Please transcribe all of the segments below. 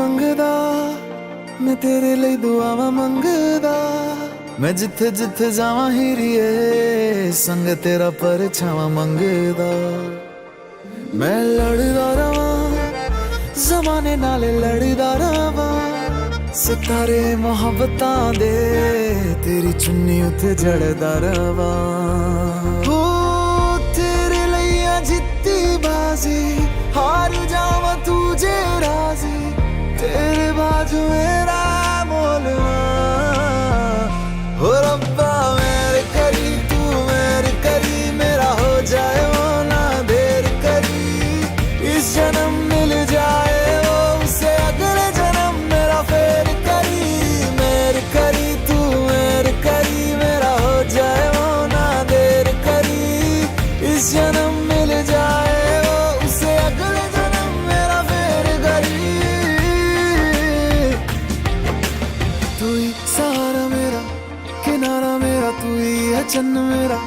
मंगदा मैं तेरे लिए दुआवां मंगदा मैं जिथे जिथे जावां हीरिए संग तेरा परछावां मंगदा मैं लड़दा रवां ज़माने नाल लड़दा रवां सितारे मोहब्बतां दे तेरी चुन्नी उत्ते जड़दा रवां हो तेरे लिए जित्ती बाजी हार जावां तू जे राजी तेरे बाजू मेरा मोलवा हो रब्बा मेरे करी तू मेरे करी मेरा हो जाए वो ना देर करी इस जन्म मिल जाए वो उसे अगले जन्म मेरा फेर करी मेरे करी तू मेरे करी मेरा हो जाए वो ना देर करी इस जन्म मिल जाए वो उसे अगले जन्म मेरा फेर करी तू ही सहारा मेरा किनारा मेरा तू ही है चन्न मेरा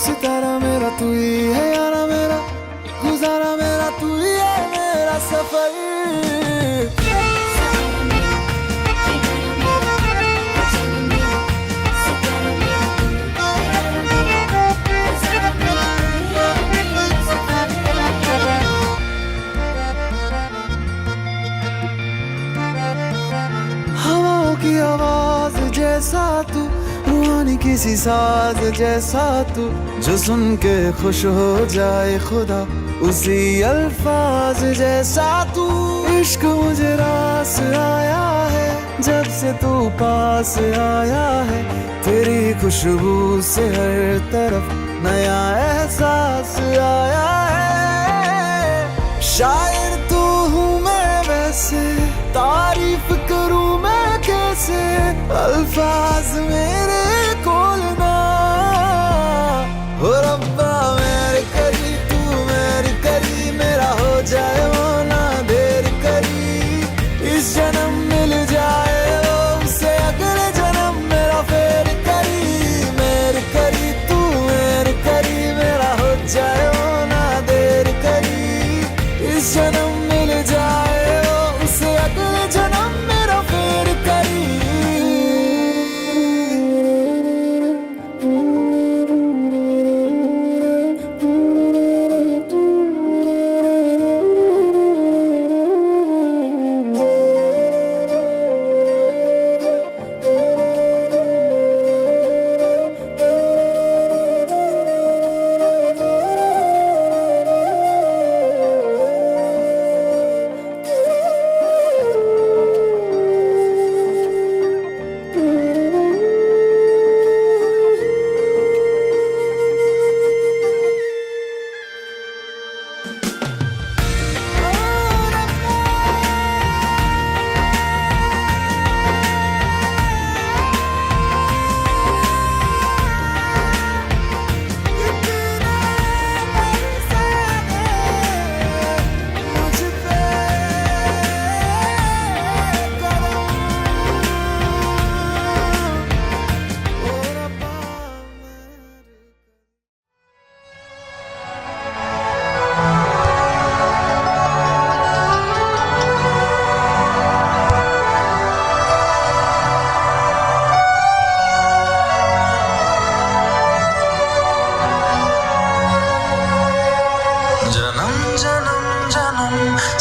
सितारा मेरा तू ही है यारा मेरा गुजारा मेरा तू ही है मेरा सफर हवाओं की आवाज जैसा तू रूहानी किसी साज जैसा तू जो सुन के खुश हो जाए खुदा उसी अल्फाज जैसा तू इश्क मुझे रास आया है जब से तू पास आया है तेरी खुशबू से हर तरफ नया एहसास आया है शायर तू हूँ मैं वैसे तारीफ करूँ मैं कैसे अल्फाज मेरे कोल ना हो रब्बा मेरे करी तू मेरी करी मेरा हो जाए वो ना देर करी इस जन्म मिल जाए वो उसे अगले जन्म मेरा फेर करी मेरे करी तू मेरी करी मेरा हो जाए वो ना देर करी इस जन्म मिल जाए वो उसे अगले जन्म मेरा फेर करी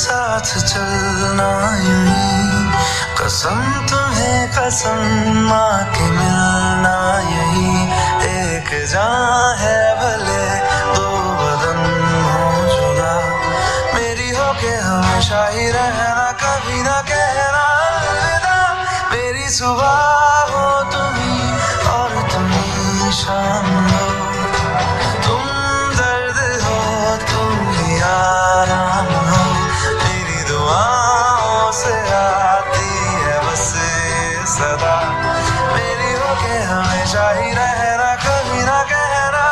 साथ चलना यही कसम तुम्हें कसम माँ के मिलना यही एक जान है भले दो बदन हो जुदा मेरी हो के हमेशा ही रहना कभी ना कहना अलविदा मेरी सुबह हो तुम्ही और तुम्ही शाम हो तुम दर्द हो तुम ही आराम हो मेरी दुआओं से आती है बस सदा मेरी हो के हमेशा ही रहना कभी ना कहना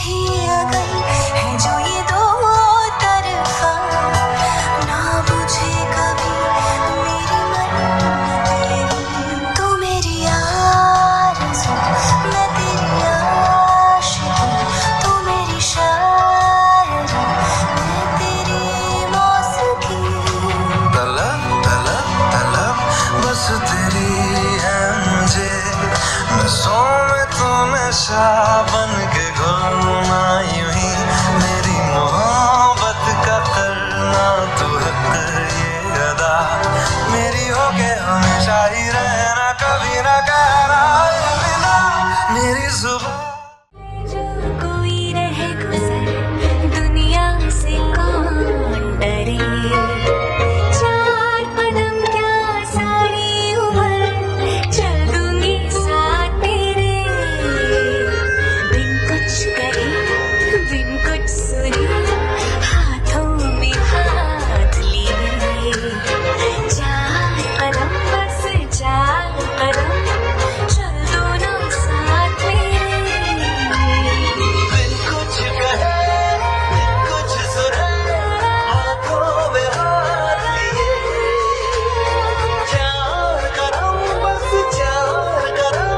ही अगर है जो ये दो तरफा, ना बुझे कभी मेरी मन्नत यही। तू मेरी आरज़ू, मैं तेरी आशिकी, तू मेरी शायरी, मैं तेरी मौसीकी। तलब तलब तलब बस तेरी है मुझे, नसों में तू नशा बन के घुलना यूं ही। मेरी मोहब्बत का करना तू हक ये अदा, मेरी होके हमेशा ही रहना, कभी ना कहना अलविदा। मेरी जुबान जो कोई रहे गुजर, दुनिया से कौन डरे। चार कदम क्या सारी उम्र चल दूंगी साथ तेरे। बिन कुछ कहे बिन कुछ सुने, हाथों में हाथ लिए। चार कदम बस चार कदम चल दोनों साथ मेरे। बिन कुछ कहे बिन कुछ सुने, हाथों में हाथ लिए। चार कदम बस चार कदम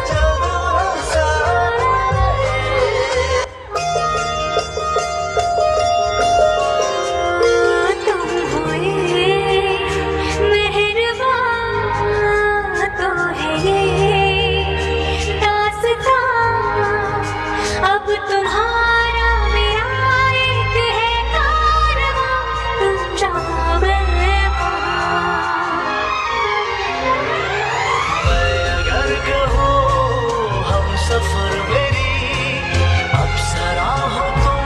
चल दोनों साथ मेरे। तुम हुए मेहरबान तो है ये दास्तां, अब तुम्हारा मेरा एक है कारवां, तुम जाओ मैं वहाँ। मैं अगर कहूँ हम सफर मेरी, अप्सरा हो तुम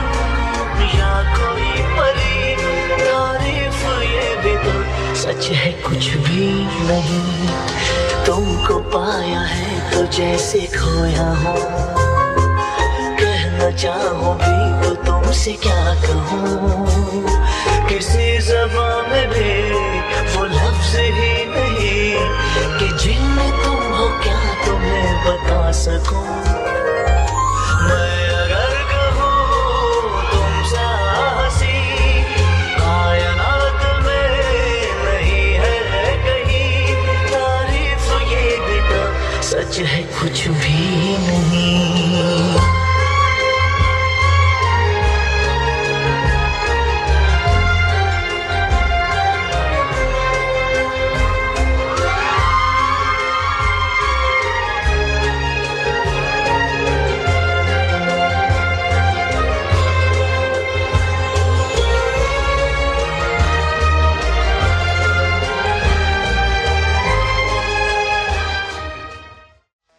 या कोई परी। तारीफ ये भी तो सच है कुछ भी नहीं, तुमको पाया है तो जैसे खोया हूँ। कहना चाहूँ भी तो तुमसे क्या कहूँ, किसी ज़बान में भी वो लफ्ज़ ही नहीं कि जिनमें तुम हो क्या तुम्हें बता सकूँ। मैं अगर कहूँ तुम साहसी, कायनात में नहीं है कहीं। तारीफ ये भी तो सच है कुछ भी नहीं।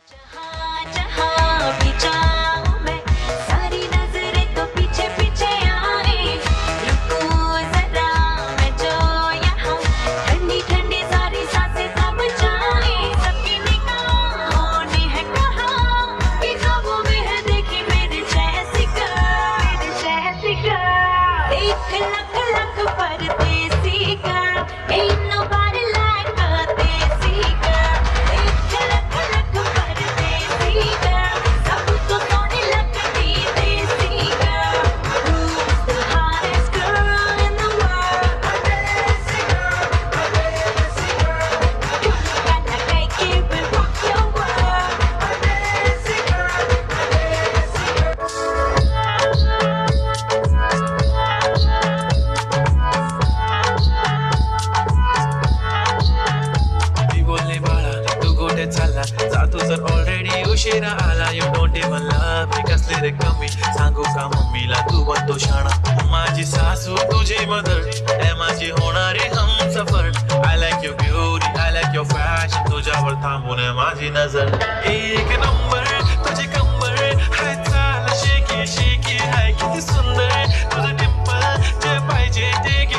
जहाँ जहाँ भी जाऊँ मैं, सारी नजरें तो पीछे पीछे आए। रुकूं जरा मैं जो यहाँ, ठंडी ठंडी सारी सांसें सब जाए। सबकी निगाहों ने है कहा कि ख्वाबों में है देखी मेरे जैसी girl, मेरे जैसी girl। 1 लाख परदेसी girl, ain't nobody like a देसी girl। 1 लाख परदेसी girl, सबको सोने लगती देसी girl। Who's the hottest girl in the world? A देसी girl, a देसी girl। You gotta take it and rock your world। A देसी girl, a देसी मी बोलणे बाळा तू कुठे चालला, जातो जर ऑलरेडी उशिरा आला. यू डोंट इवन लव्ह मी, कसले रे कमी सांगू का मम्मीला तू बनतो शाणा. माझी सासू तुझी मदर, ए माझी होणारी Humsafar. I like your beauty, I like your fashion, तुझ्यावर थांबून आहे माझी नजर. एक नंबर तुझी कंबर, हाय चाल शेकी शेकी, हाय किती सुंदर तुझं डिंपल, जे पाहिजे ते घे.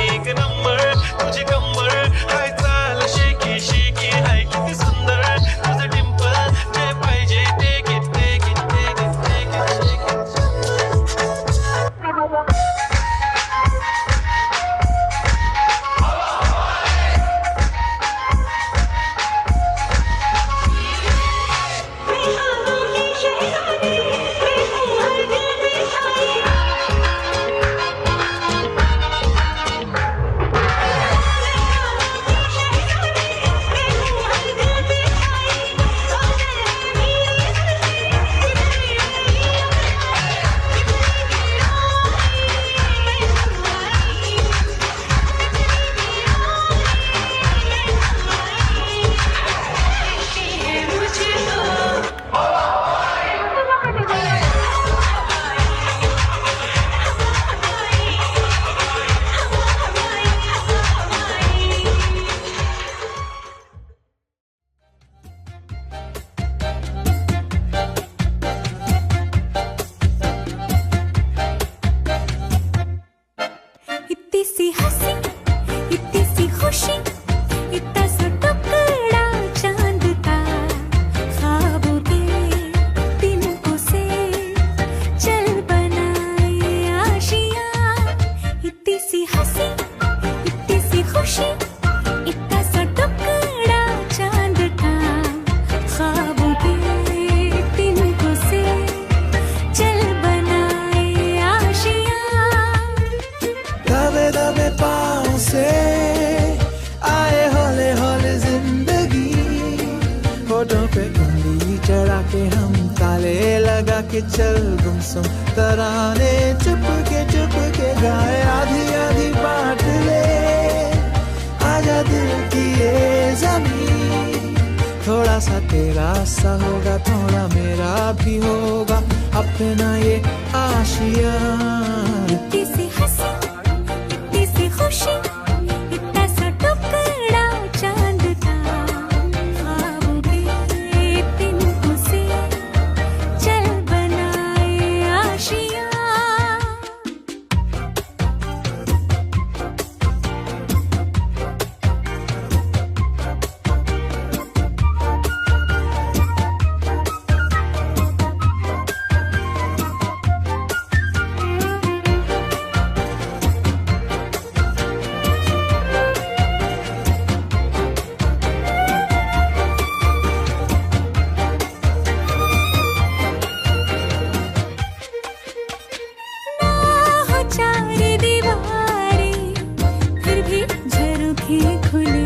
एक नंबर तुझी कंबर, हाय चाल शेकी शेकी, हाय किती सुंदर तुझं डिंपल, जे पाहिजे ते घे. होठों पे उंगली चढ़ा के हम ताले लगा के चल गुमसुम तराने चुप के गाए आधी आधी बांट ले आजा दिल की ये ज़मीन थोड़ा सा तेरा सा होगा थोड़ा मेरा भी होगा अपना ये आशिया इतनी सी हंसी इतनी सी खुशी इतना सा टुकड़ा चांद का ख्वाबों के तिनकों से चल बनाए आशिया चार दीवारें फिर भी झरोखे खुले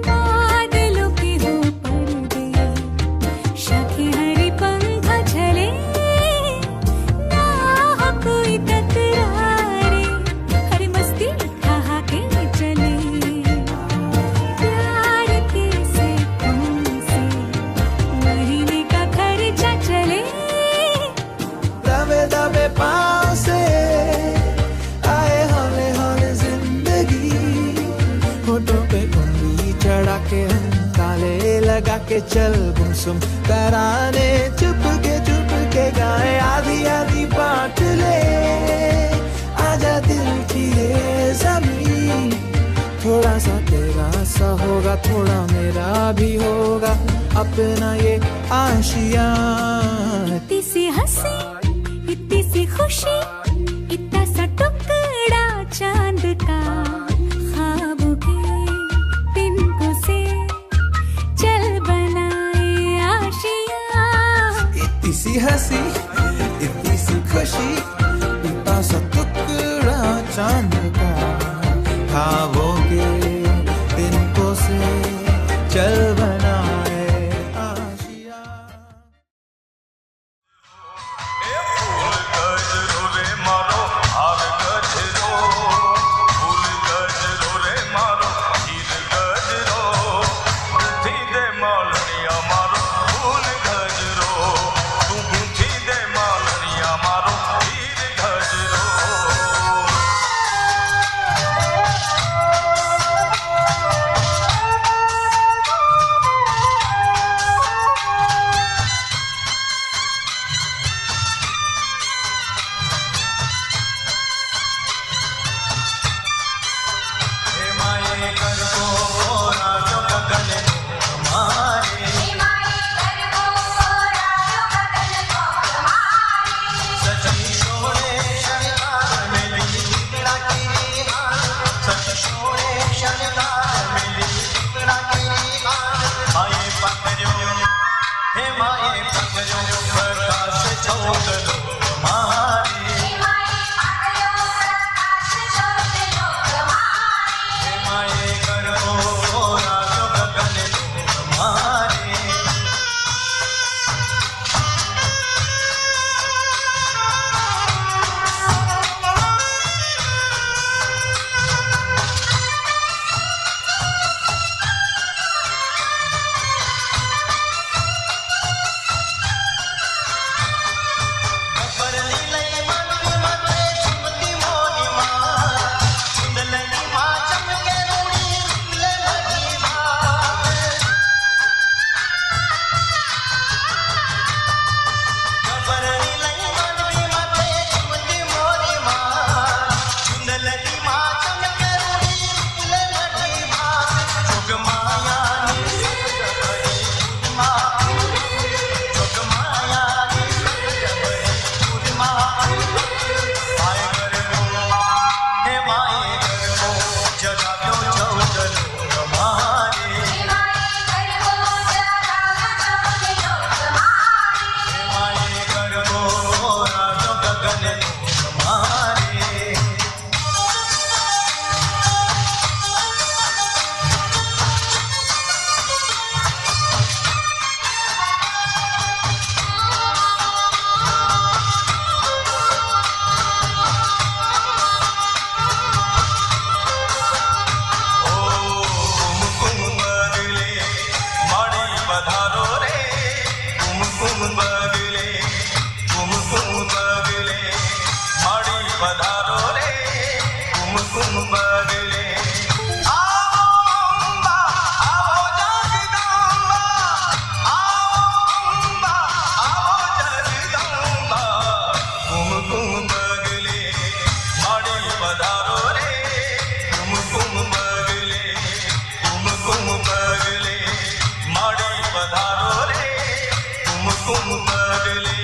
बादलों के हो पर्दे शाखे हरी पंखा झले ना हो कोई तकरारे हरी मस्ती ठहाके चले प्यार के सिक्कों से महीने का खर्चा चले दबे दबे पाँव से आए हौले हौले जिंदगी होठों पे उंगली चढ़ा के हम ताले लगा के चल गुमसुम तराने चुप के गाए आधी आधी बांट ले आजा दिल की ये ज़मीन थोड़ा सा तेरा सा होगा थोड़ा मेरा भी होगा अपना ये आशिया इतनी सी हंसी इतनी सी खुशी इतना सा टुकड़ा चांद का ख्वाबों के तिनकों से चल बनाए आशिया इतनी सी हंसी इतनी सी खुशी इतना सा टुकड़ा चांद का ख्वाबों के तिनकों से चल बनाए आशिया पधारो रे कुमकुम पगले आओ अम्बा आओ जगदम्बा आओ अम्बा आओ जगदम्बा कुमकुम पगले माड़ी पधारो रे कुमकुम पगले माड़ी पधारो रे कुमकुम पगले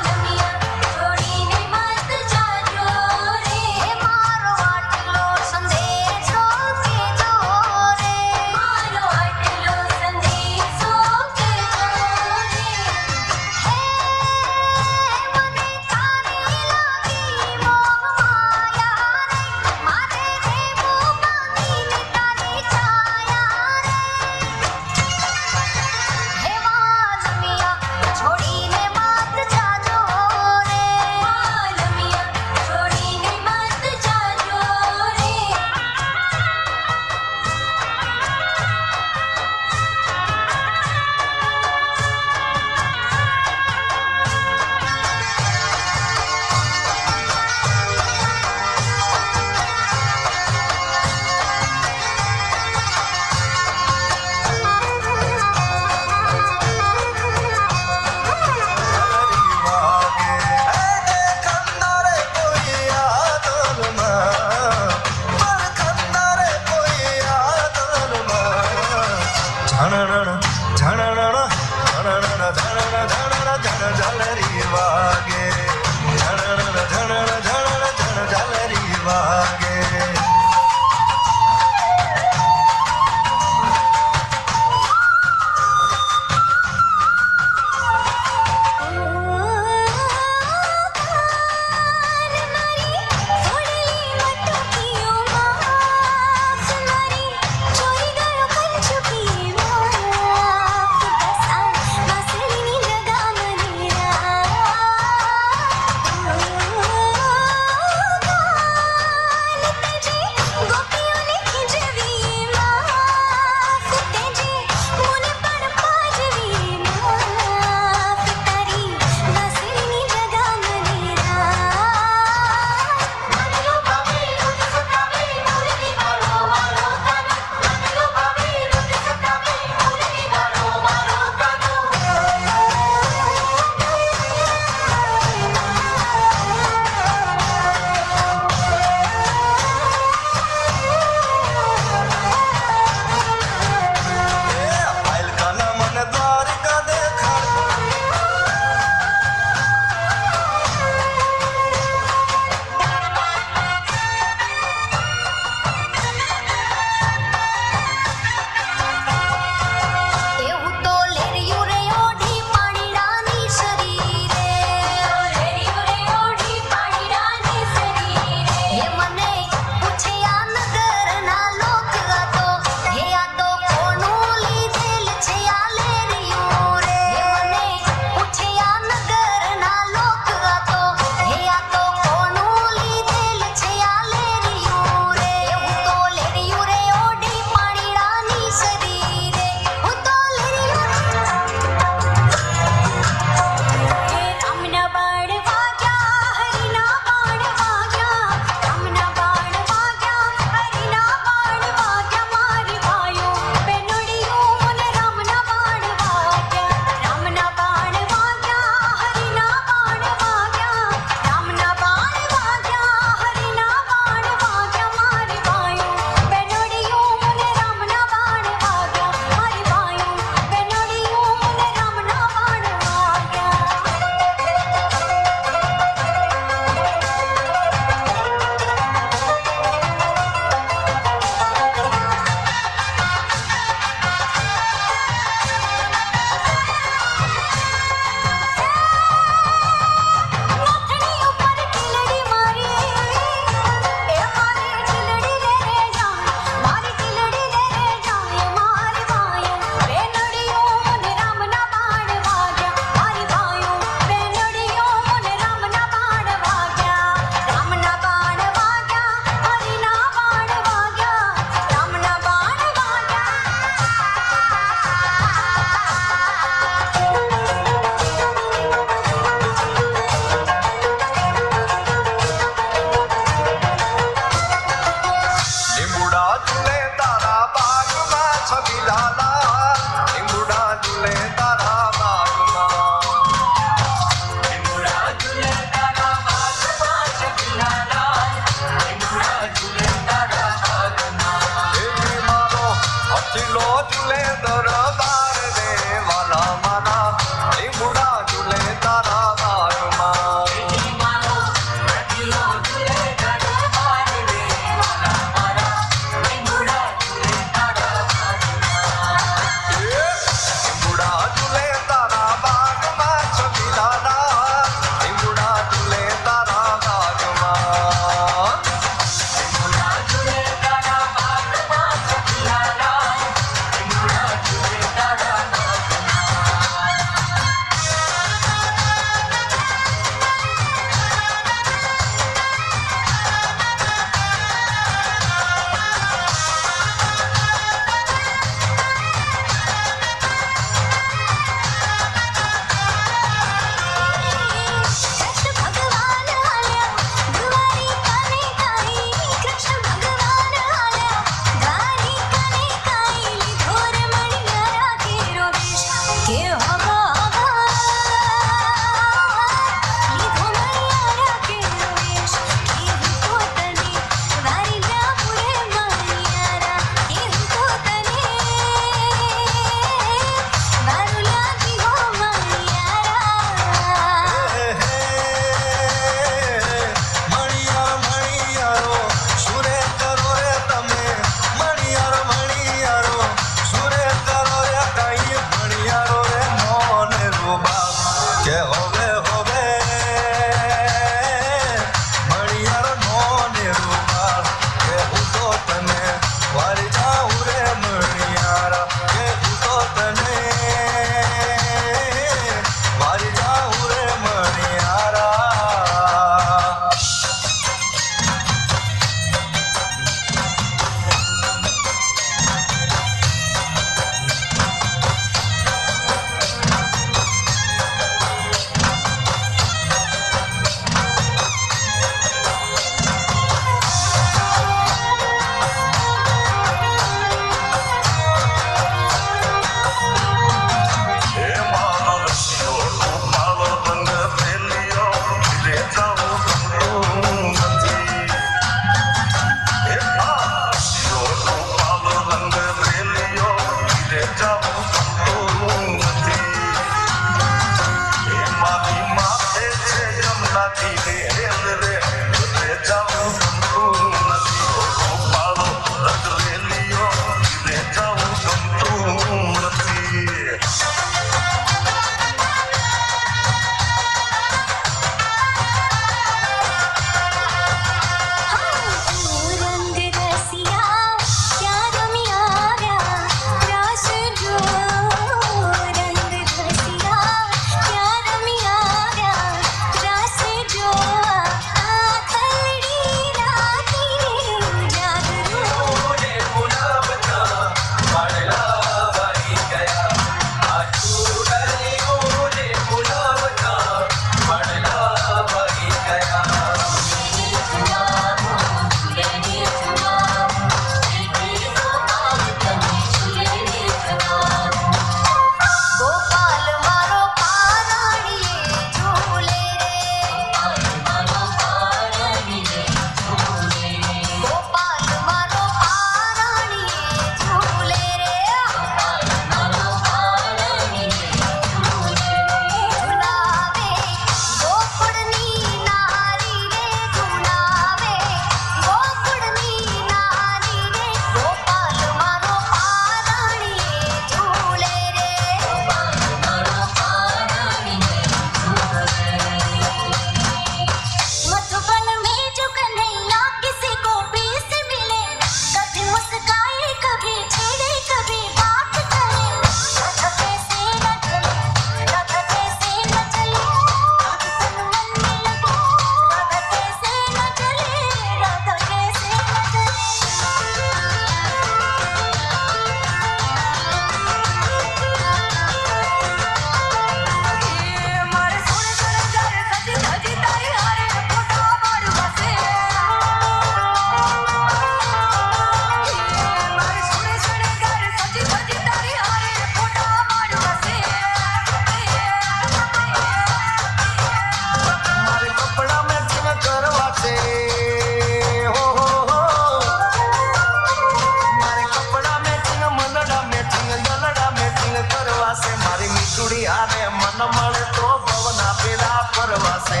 ચુડિયા ને મન મળે તો ભવના પેલા પરવાસે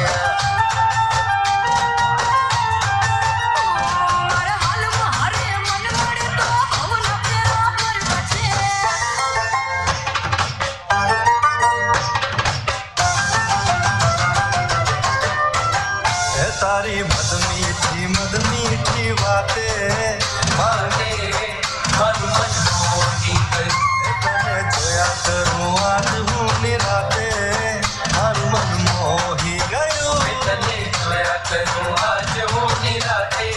તારી મદ મીઠી વાતે મારે મારું મન મોહી ગયું તને જોયા કરું આજ હું નિરાતે મારું મન મોહી ગયું તને જોયા કરું આજ હું નિરાતે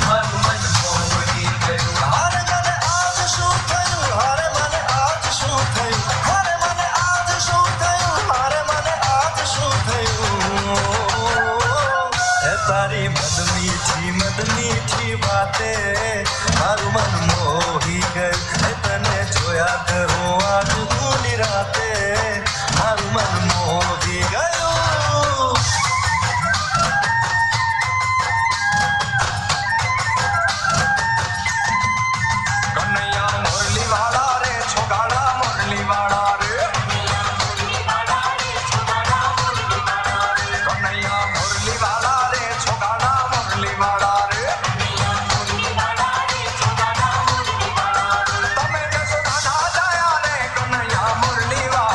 મારું મન મોહી ગયું હારે મને આજ શું થયું હારે મને આજ શું થયું હારે મને આજ શું થયું હારે મને આજ શું થયું તારી મદ મીઠી વાતે મારું મન મોહી ગયું તને જોયા કરું આજ હું નિરાતે મારું મન મોહી ગયું કનૈયા મુરલી વાળા રે છોગાડા મુરલી વાળા રે કનૈયા મુરલી વાળા રે છોગાડા મુરલી વાળા રે કનૈયા મુરલી વાળા રે છોગાડા મુરલી વાળા રે કનૈયા મુરલી વાળા રે છોગાડા મુરલી વાળા રે તમે જસોદાના જાયા રે કનૈયા મુરલી વાળા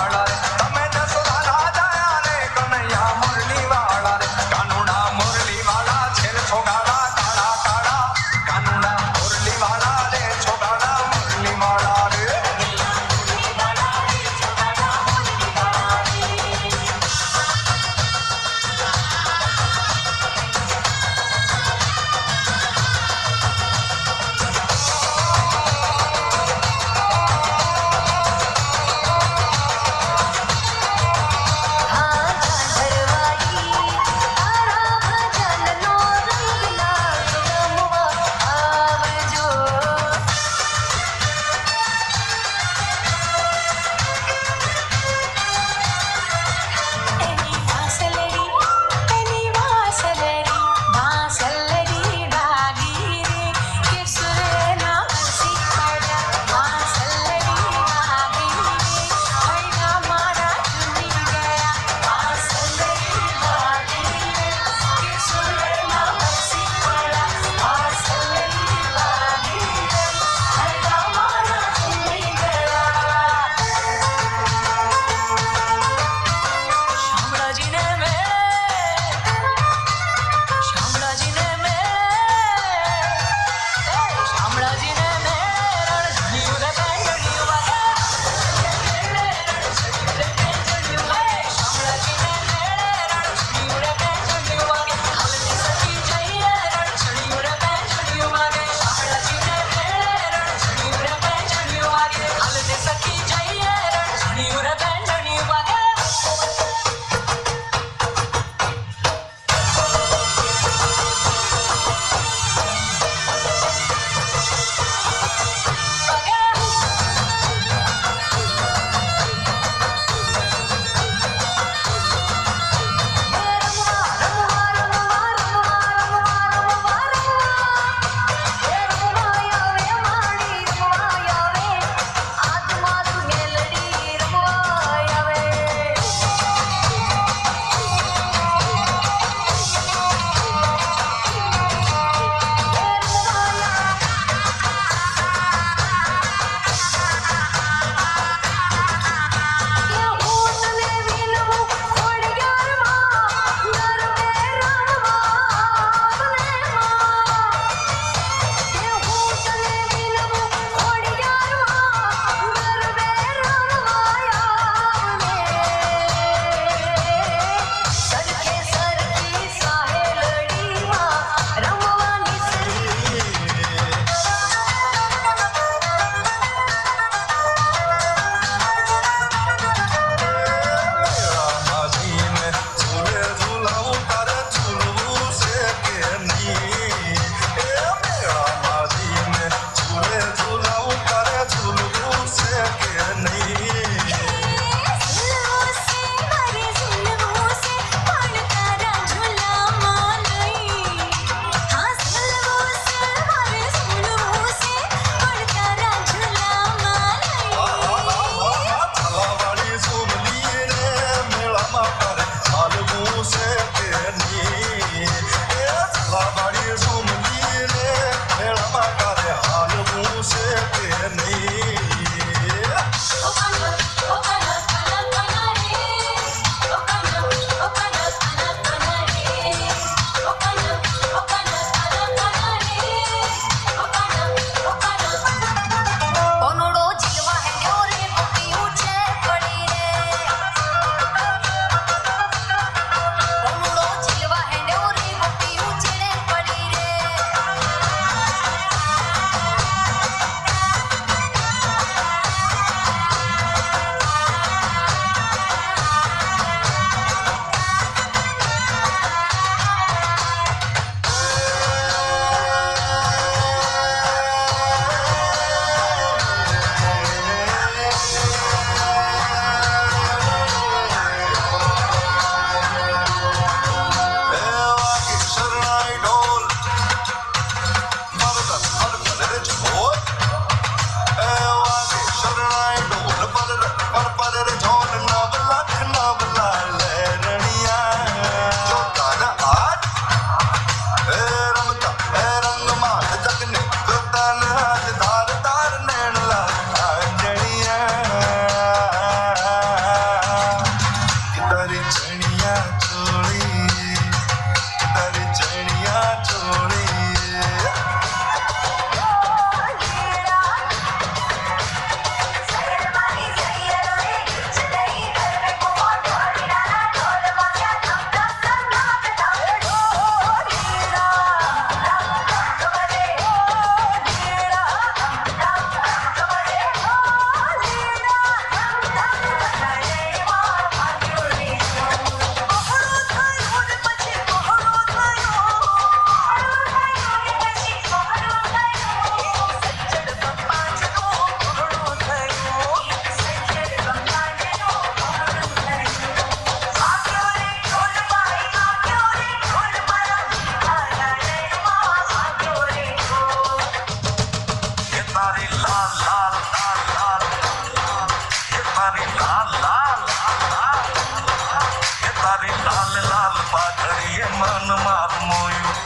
મન માર મોયું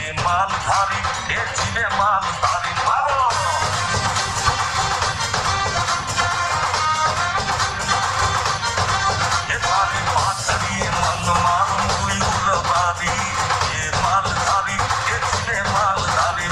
એ માલધારી એ જીવે માલધારી મારો એ તારી પાતળી મન માર મોયું રબારી એ માલધારી એ જીવે માલધારી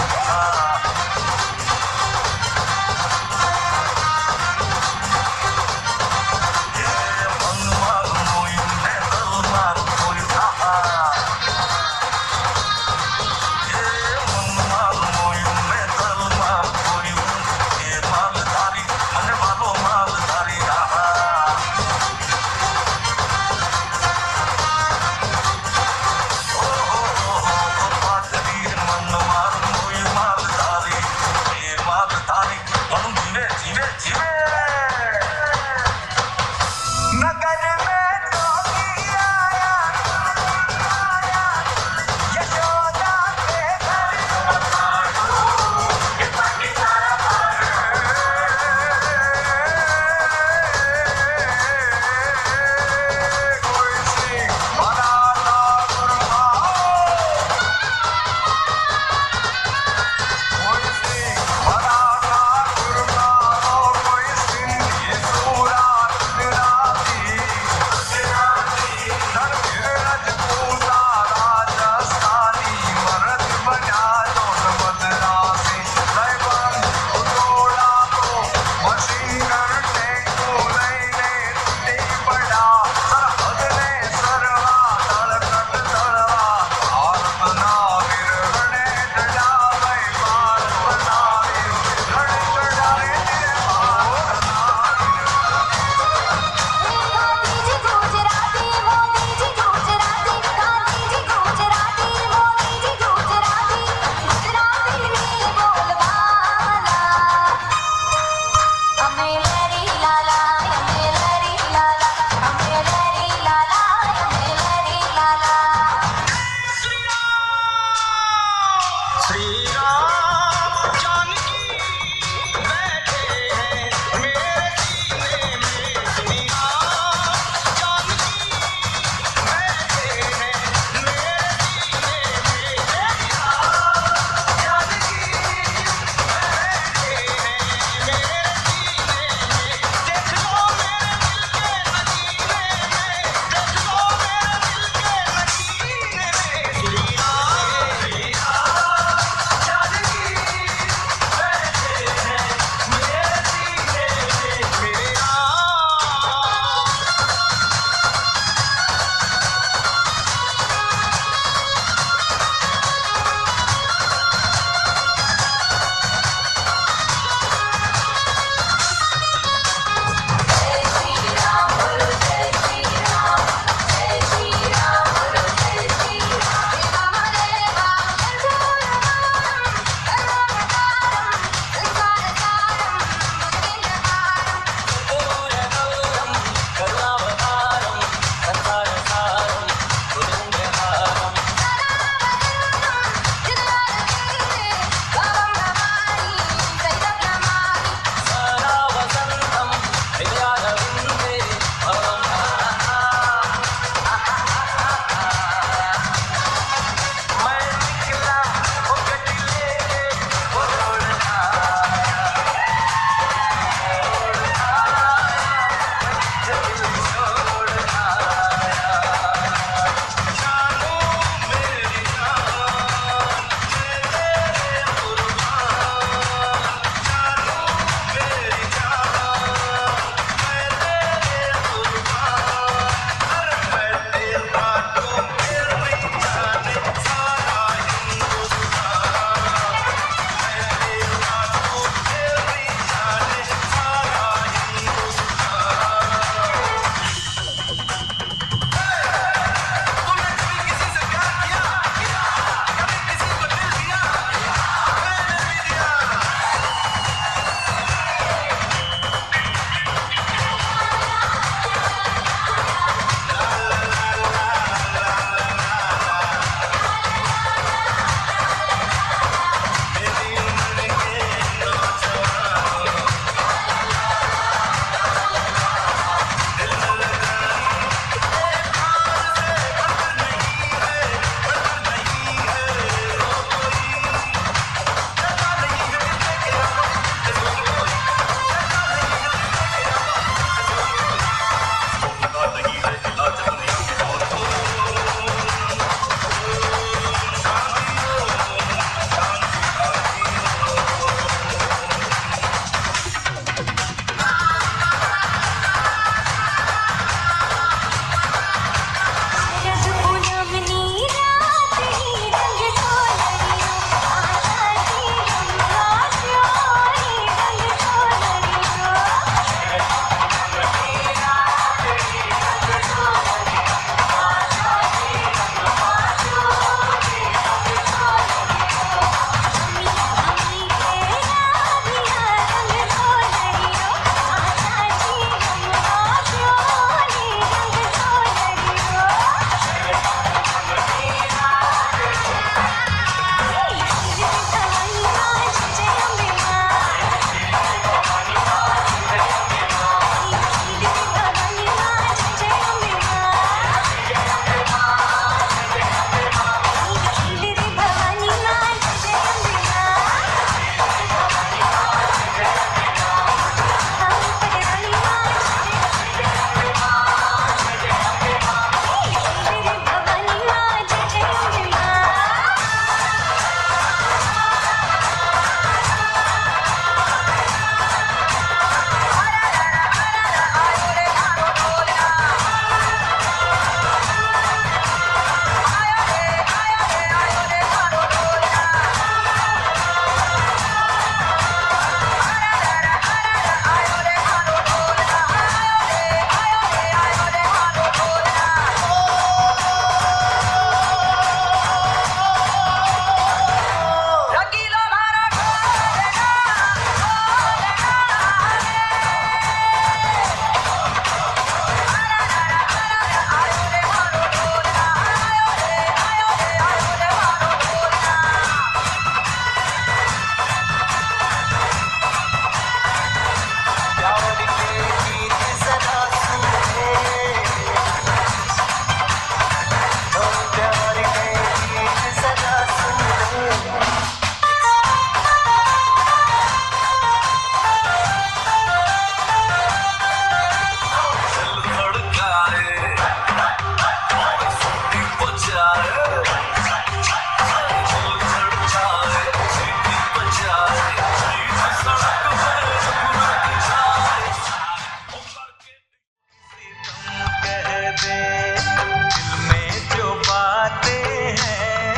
दे दिल में जो बातें हैं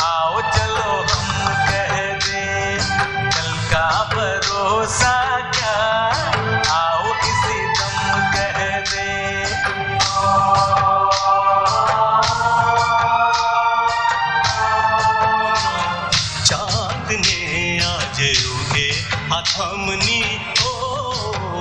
आओ चलो हम कह दे कल का भरोसा क्या आओ इसी दम कह दे चांदने आज उगे थमनी ओर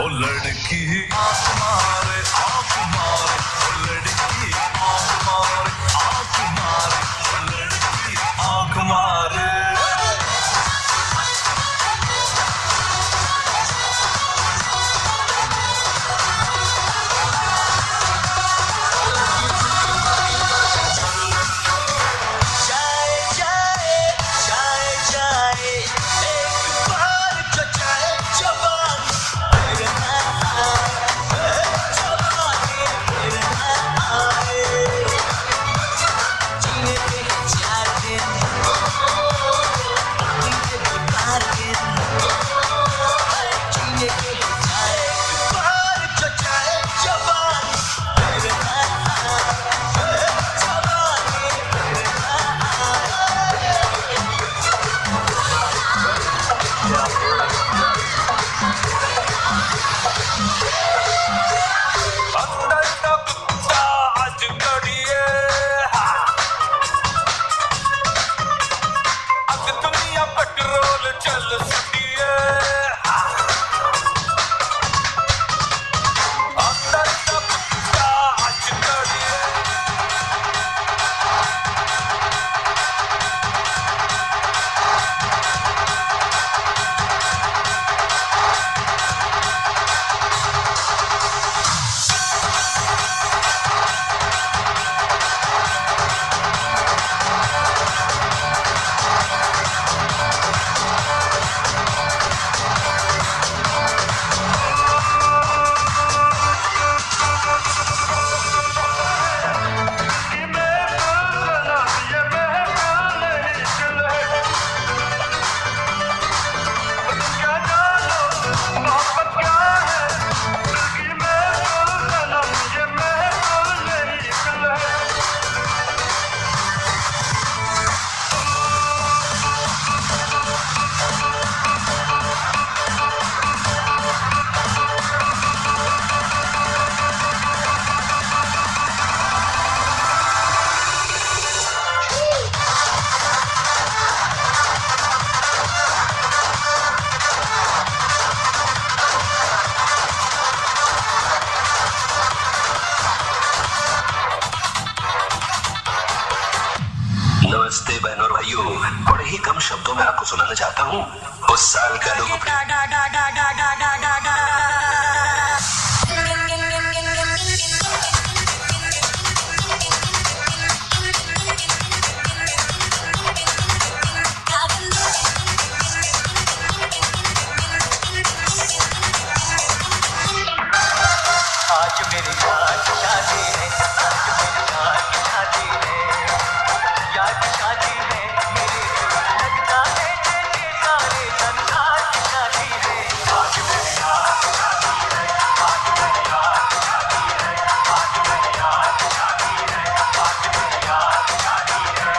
ओ लड़की आंख मारे ओ लड़की आंख मारे ओ लड़की आंख मारे नमस्ते बहनों और भाइयों, बड़े ही कम शब्दों में आपको सुनाना चाहता हूँ उस साल का आज मेरी याद शादी है, आज मेरी याद शादी है, याद शादी है मेरे दिल लगता है जैसे सारे संसार की शादी है। आज मेरी याद शादी है, आज मेरी याद शादी है, आज मेरी याद शादी है, आज मेरी याद शादी है।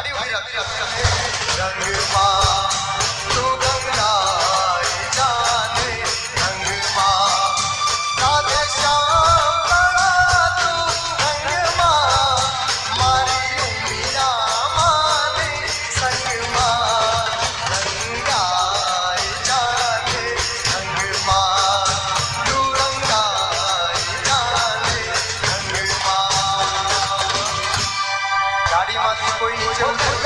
गाड़ी उड़ी रंग माँ तू गंगाई जाने रंग माँ राधे श्याम बड़ा तू रंग माँ मारी उमिया माने संग माँ रंगाई जाने रंग माँ तू रंगाई जाने रंग माँ गाड़ी में कोई नीचे उतर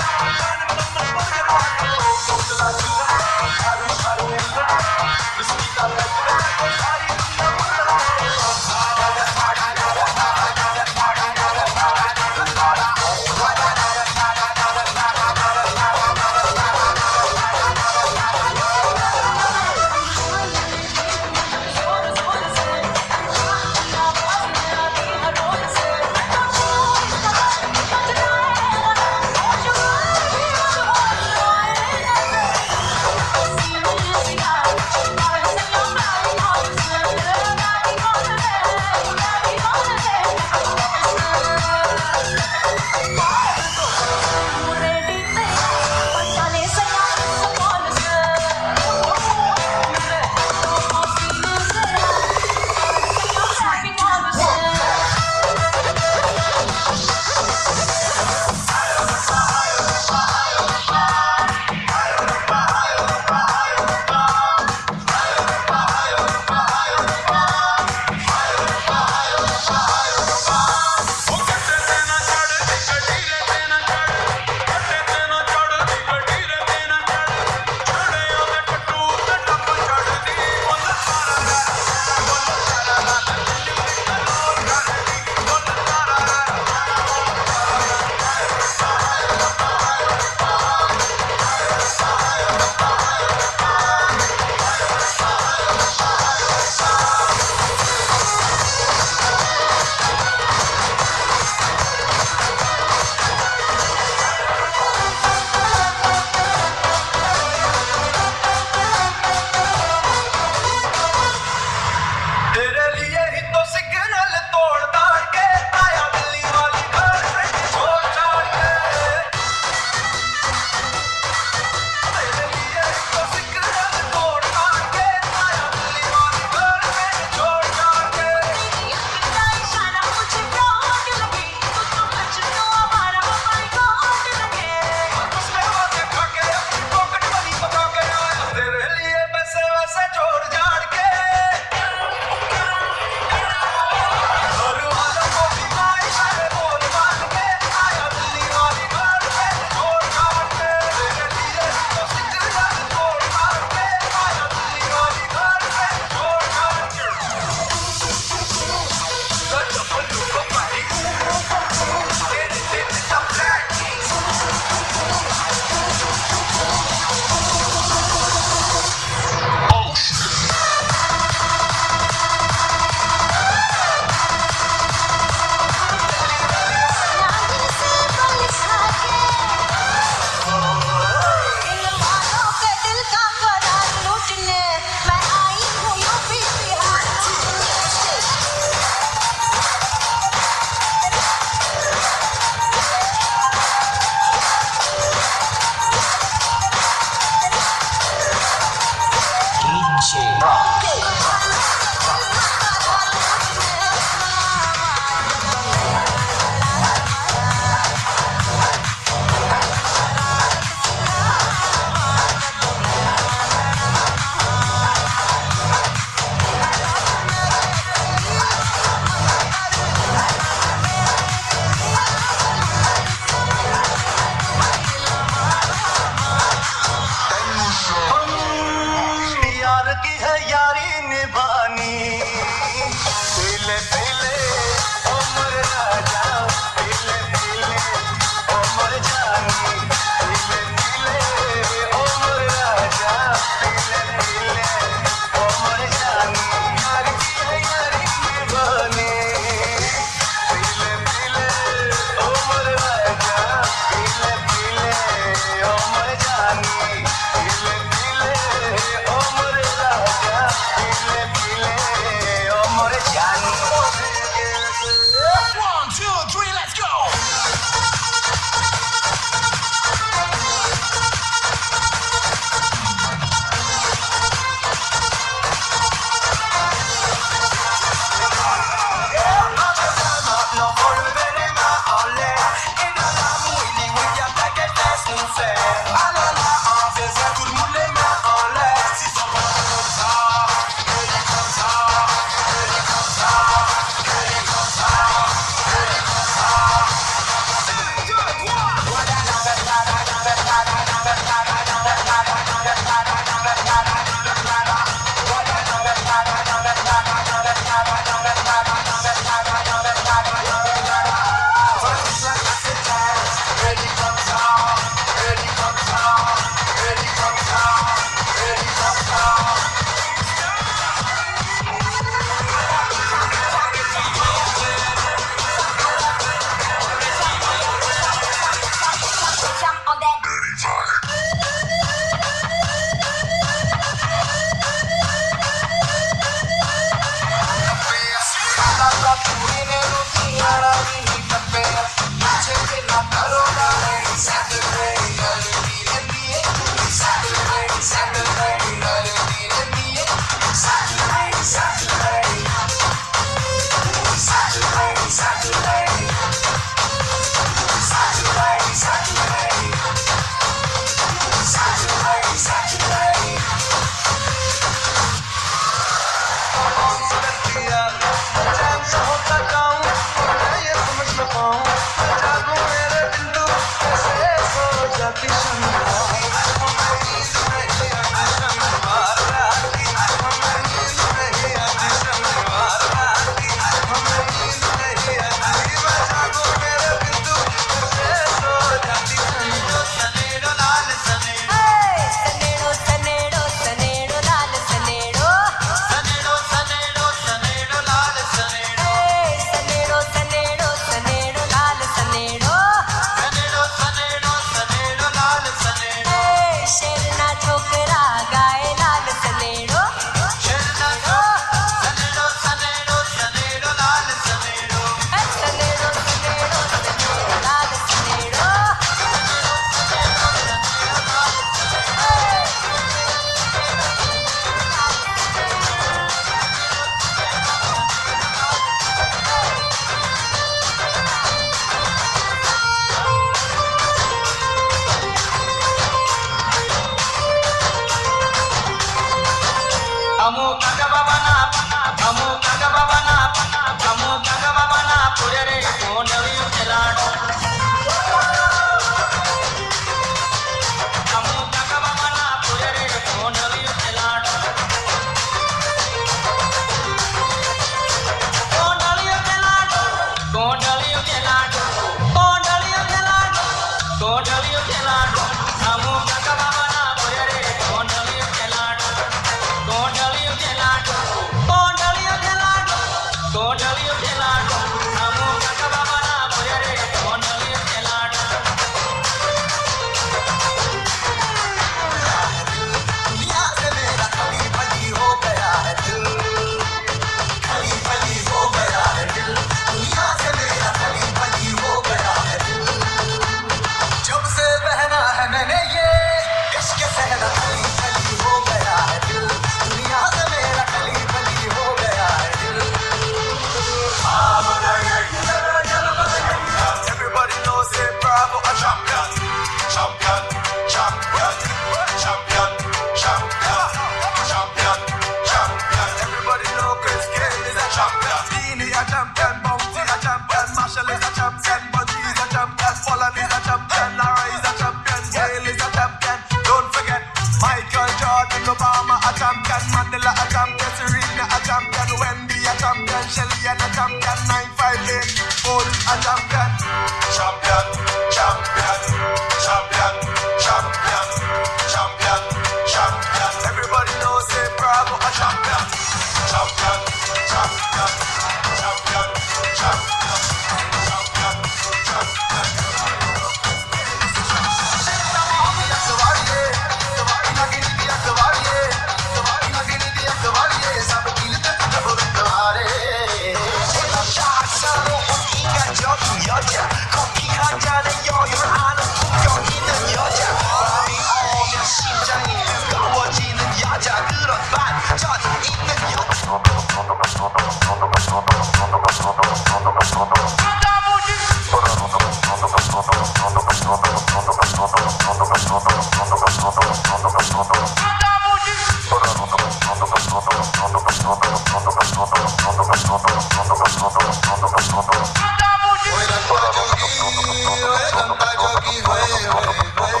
गंगा जोगी होए होए होए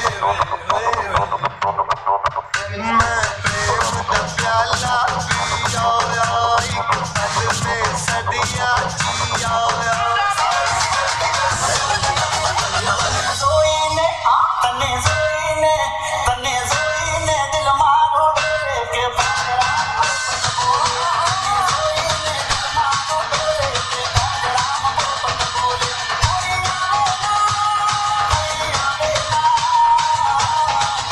होए मैं प्रेम दा प्याला पिया एक पल में सदियां जिया जोईने तने जोईने दिल मारो डोले के पागरा जोईने दिल मारो डोले के पागरा मोहब्बत बोले कोई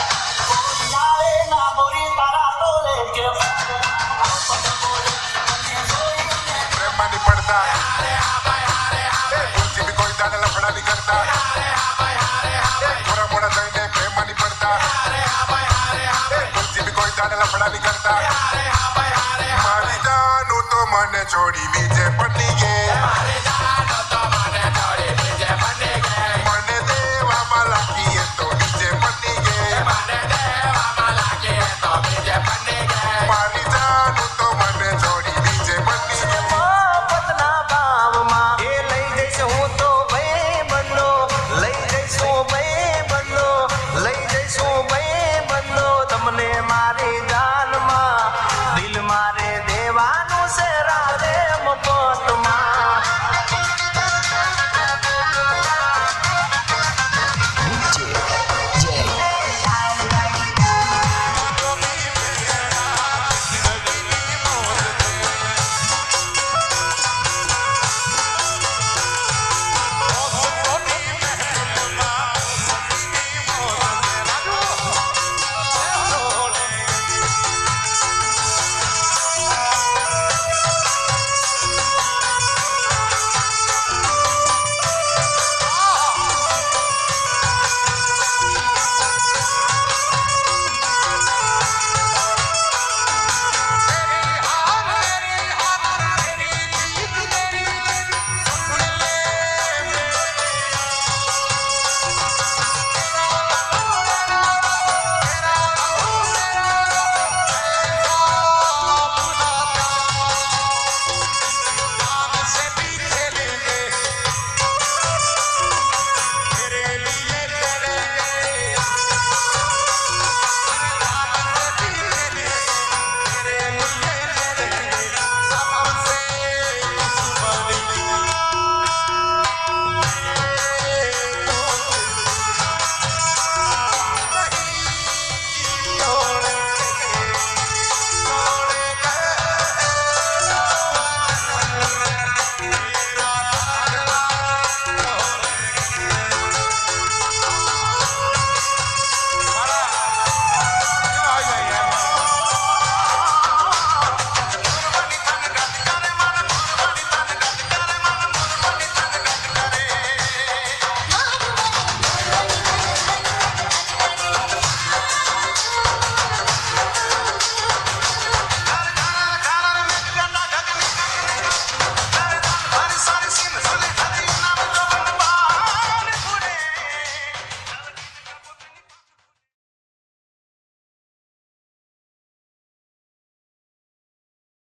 आवे ना बोरी तारा डोले के पागरा मोहब्बत बोले तने जोईने प्रेम नहीं पड़ता उनकी भी कोई दाना लफड़ा नहीं करता थोड़ा मोड़ा दहीने प्रेम नहीं पड़ता उनकी भी कोई दाना लफड़ा नहीं करता मारी जानू तो मन छोड़ी भी